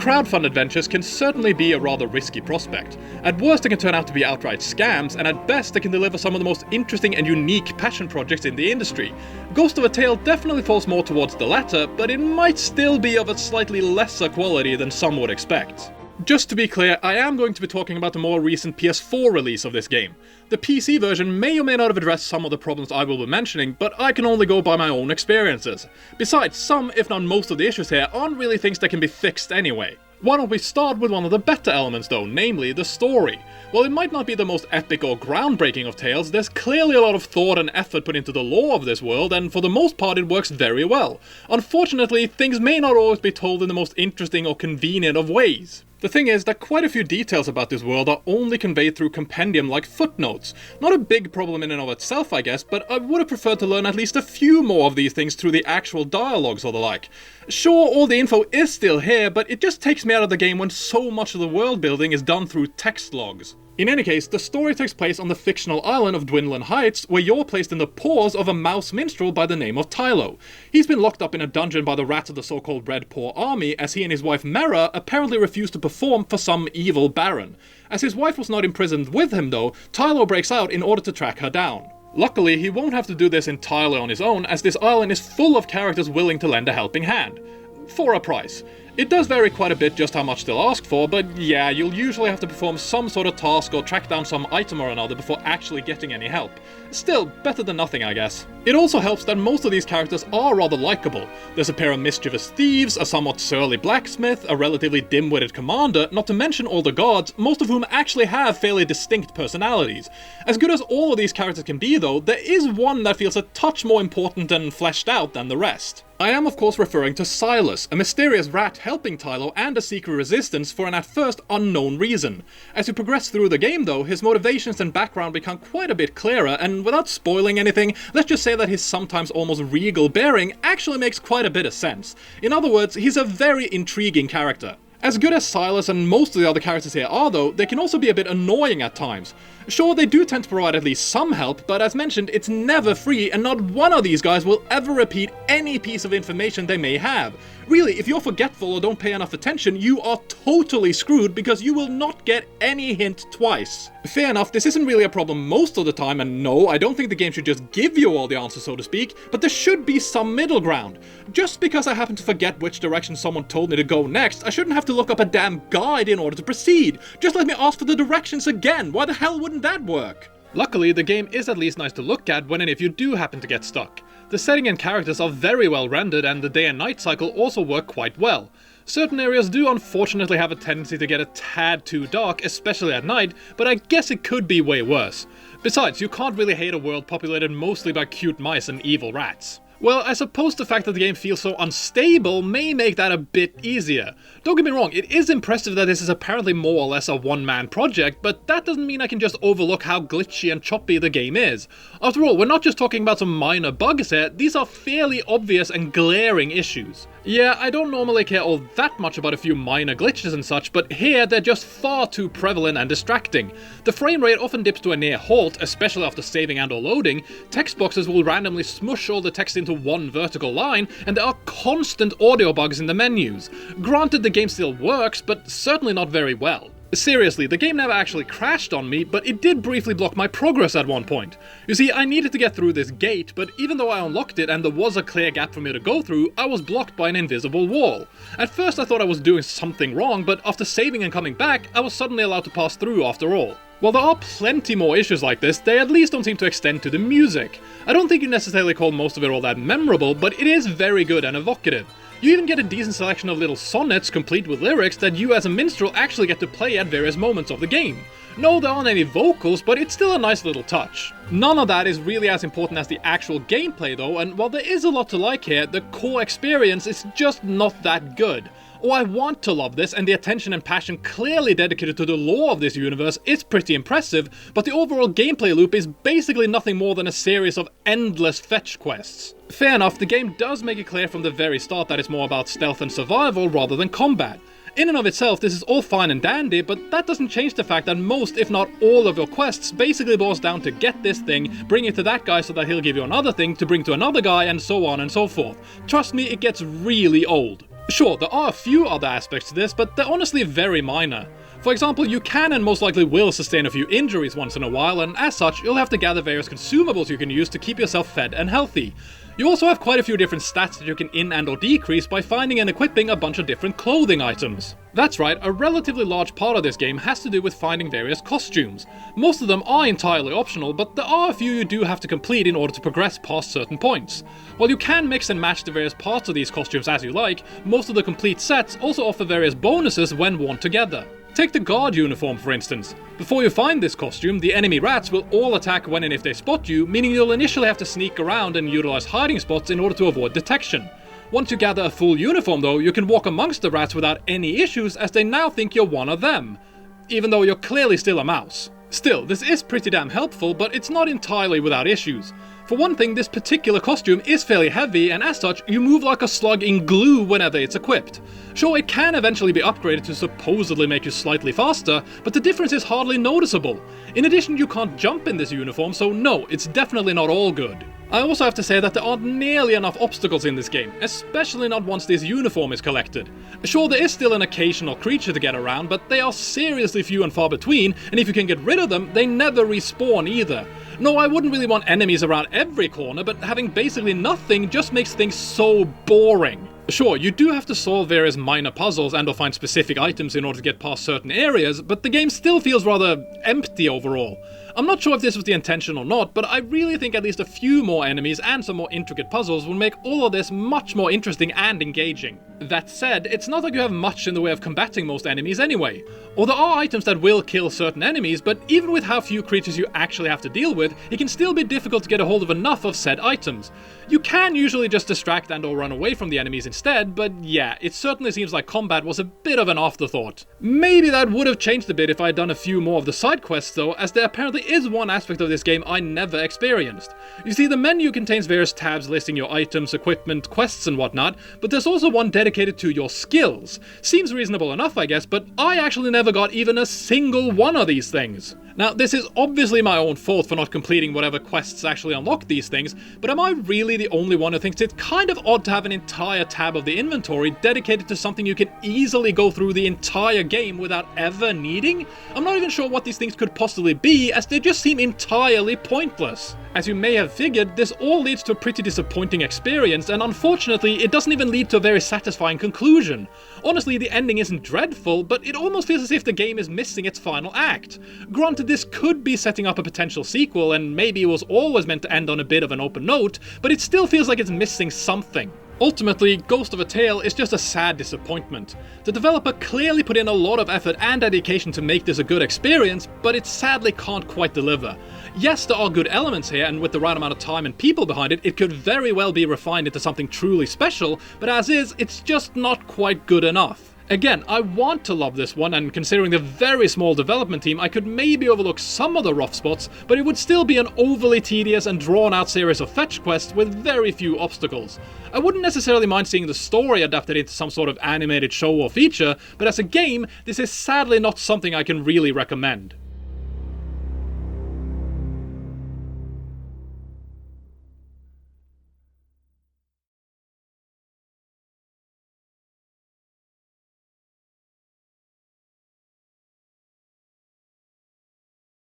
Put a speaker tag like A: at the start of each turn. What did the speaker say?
A: crowdfund ventures can certainly be a rather risky prospect. At worst, they can turn out to be outright scams, and at best, they can deliver some of the most interesting and unique passion projects in the industry. Ghost of a Tale definitely falls more towards the latter, but it might still be of a slightly lesser quality than some would expect. Just to be clear, I am going to be talking about the more recent PS4 release of this game. The PC version may or may not have addressed some of the problems I will be mentioning, but I can only go by my own experiences. Besides, some, if not most of the issues here aren't really things that can be fixed anyway. Why don't we start with one of the better elements though, namely the story. While it might not be the most epic or groundbreaking of tales, there's clearly a lot of thought and effort put into the lore of this world, and for the most part it works very well. Unfortunately, things may not always be told in the most interesting or convenient of ways. The thing is that quite a few details about this world are only conveyed through compendium-like footnotes. Not a big problem in and of itself, I guess, but I would have preferred to learn at least a few more of these things through the actual dialogues or the like. Sure, all the info is still here, but it just takes me out of the game when so much of the world building is done through text logs. In any case, the story takes place on the fictional island of Dwindlin Heights, where you're placed in the paws of a mouse minstrel by the name of Tylo. He's been locked up in a dungeon by the rats of the so-called Red Paw Army, as he and his wife Mera apparently refused to perform for some evil baron. As his wife was not imprisoned with him though, Tylo breaks out in order to track her down. Luckily, he won't have to do this entirely on his own, as this island is full of characters willing to lend a helping hand. For a price. It does vary quite a bit just how much they'll ask for, but yeah, you'll usually have to perform some sort of task or track down some item or another before actually getting any help. Still, better than nothing, I guess. It also helps that most of these characters are rather likable. There's a pair of mischievous thieves, a somewhat surly blacksmith, a relatively dim-witted commander, not to mention all the guards, most of whom actually have fairly distinct personalities. As good as all of these characters can be though, there is one that feels a touch more important and fleshed out than the rest. I am of course referring to Silas, a mysterious rat helping Tylo and a secret resistance for an at first unknown reason. As you progress through the game though, his motivations and background become quite a bit clearer, and without spoiling anything, let's just say that his sometimes almost regal bearing actually makes quite a bit of sense. In other words, he's a very intriguing character. As good as Silas and most of the other characters here are though, they can also be a bit annoying at times. Sure, they do tend to provide at least some help, but as mentioned, it's never free, and not one of these guys will ever repeat any piece of information they may have. Really, if you're forgetful or don't pay enough attention, you are totally screwed because you will not get any hint twice. Fair enough, this isn't really a problem most of the time, and no, I don't think the game should just give you all the answers, so to speak, but there should be some middle ground. Just because I happen to forget which direction someone told me to go next, I shouldn't have to look up a damn guide in order to proceed. Just let me ask for the directions again. Why the hell wouldn't that work? Luckily, the game is at least nice to look at when and if you do happen to get stuck. The setting and characters are very well rendered, and the day and night cycle also work quite well. Certain areas do unfortunately have a tendency to get a tad too dark, especially at night, but I guess it could be way worse. Besides, you can't really hate a world populated mostly by cute mice and evil rats. Well, I suppose the fact that the game feels so unstable may make that a bit easier. Don't get me wrong, it is impressive that this is apparently more or less a one-man project, but that doesn't mean I can just overlook how glitchy and choppy the game is. After all, we're not just talking about some minor bugs here, these are fairly obvious and glaring issues. Yeah, I don't normally care all that much about a few minor glitches and such, but here they're just far too prevalent and distracting. The frame rate often dips to a near halt, especially after saving and or loading. Text boxes will randomly smush all the text into one vertical line, and there are constant audio bugs in the menus. Granted, the game still works, but certainly not very well. Seriously, the game never actually crashed on me, but it did briefly block my progress at one point. You see, I needed to get through this gate, but even though I unlocked it and there was a clear gap for me to go through, I was blocked by an invisible wall. At first I thought I was doing something wrong, but after saving and coming back, I was suddenly allowed to pass through after all. While there are plenty more issues like this, they at least don't seem to extend to the music. I don't think you necessarily call most of it all that memorable, but it is very good and evocative. You even get a decent selection of little sonnets complete with lyrics that you as a minstrel actually get to play at various moments of the game. No, there aren't any vocals, but it's still a nice little touch. None of that is really as important as the actual gameplay though, and while there is a lot to like here, the core experience is just not that good. Oh, I want to love this, and the attention and passion clearly dedicated to the lore of this universe is pretty impressive, but the overall gameplay loop is basically nothing more than a series of endless fetch quests. Fair enough, the game does make it clear from the very start that it's more about stealth and survival rather than combat. In and of itself, this is all fine and dandy, but that doesn't change the fact that most, if not all of your quests basically boils down to get this thing, bring it to that guy so that he'll give you another thing to bring to another guy, and so on and so forth. Trust me, it gets really old. Sure, there are a few other aspects to this, but they're honestly very minor. For example, you can and most likely will sustain a few injuries once in a while, and as such, you'll have to gather various consumables you can use to keep yourself fed and healthy. You also have quite a few different stats that you can in and or decrease by finding and equipping a bunch of different clothing items. That's right, a relatively large part of this game has to do with finding various costumes. Most of them are entirely optional, but there are a few you do have to complete in order to progress past certain points. While you can mix and match the various parts of these costumes as you like, most of the complete sets also offer various bonuses when worn together. Take the guard uniform for instance. Before you find this costume, the enemy rats will all attack when and if they spot you, meaning you'll initially have to sneak around and utilize hiding spots in order to avoid detection. Once you gather a full uniform though, you can walk amongst the rats without any issues as they now think you're one of them, even though you're clearly still a mouse. Still, this is pretty damn helpful, but it's not entirely without issues. For one thing, this particular costume is fairly heavy, and as such, you move like a slug in glue whenever it's equipped. Sure, it can eventually be upgraded to supposedly make you slightly faster, but the difference is hardly noticeable. In addition, you can't jump in this uniform, so no, it's definitely not all good. I also have to say that there aren't nearly enough obstacles in this game, especially not once this uniform is collected. Sure, there is still an occasional creature to get around, but they are seriously few and far between, and if you can get rid of them, they never respawn either. No, I wouldn't really want enemies around every corner, but having basically nothing just makes things so boring. Sure, you do have to solve various minor puzzles and or find specific items in order to get past certain areas, but the game still feels rather empty overall. I'm not sure if this was the intention or not, but I really think at least a few more enemies and some more intricate puzzles will make all of this much more interesting and engaging. That said, it's not like you have much in the way of combating most enemies anyway. Or there are items that will kill certain enemies, but even with how few creatures you actually have to deal with, it can still be difficult to get a hold of enough of said items. You can usually just distract and or run away from the enemies instead, but yeah, it certainly seems like combat was a bit of an afterthought. Maybe that would have changed a bit if I had done a few more of the side quests though, as there apparently is one aspect of this game I never experienced. You see, the menu contains various tabs listing your items, equipment, quests and whatnot, but there's also one dedicated to your skills. Seems reasonable enough, I guess, but I actually never got even a single one of these things. Now, this is obviously my own fault for not completing whatever quests actually unlock these things, but am I really the only one who thinks it's kind of odd to have an entire tab of the inventory dedicated to something you can easily go through the entire game without ever needing? I'm not even sure what these things could possibly be, as they just seem entirely pointless. As you may have figured, this all leads to a pretty disappointing experience, and unfortunately, it doesn't even lead to a very satisfying conclusion. Honestly, the ending isn't dreadful, but it almost feels as if the game is missing its final act. Granted, this could be setting up a potential sequel, and maybe it was always meant to end on a bit of an open note, but it still feels like it's missing something. Ultimately, Ghost of a Tale is just a sad disappointment. The developer clearly put in a lot of effort and dedication to make this a good experience, but it sadly can't quite deliver. Yes, there are good elements here, and with the right amount of time and people behind it, it could very well be refined into something truly special, but as is, it's just not quite good enough. Again, I want to love this one, and considering the very small development team, I could maybe overlook some of the rough spots, but it would still be an overly tedious and drawn-out series of fetch quests with very few obstacles. I wouldn't necessarily mind seeing the story adapted into some sort of animated show or feature, but as a game, this is sadly not something I can really recommend.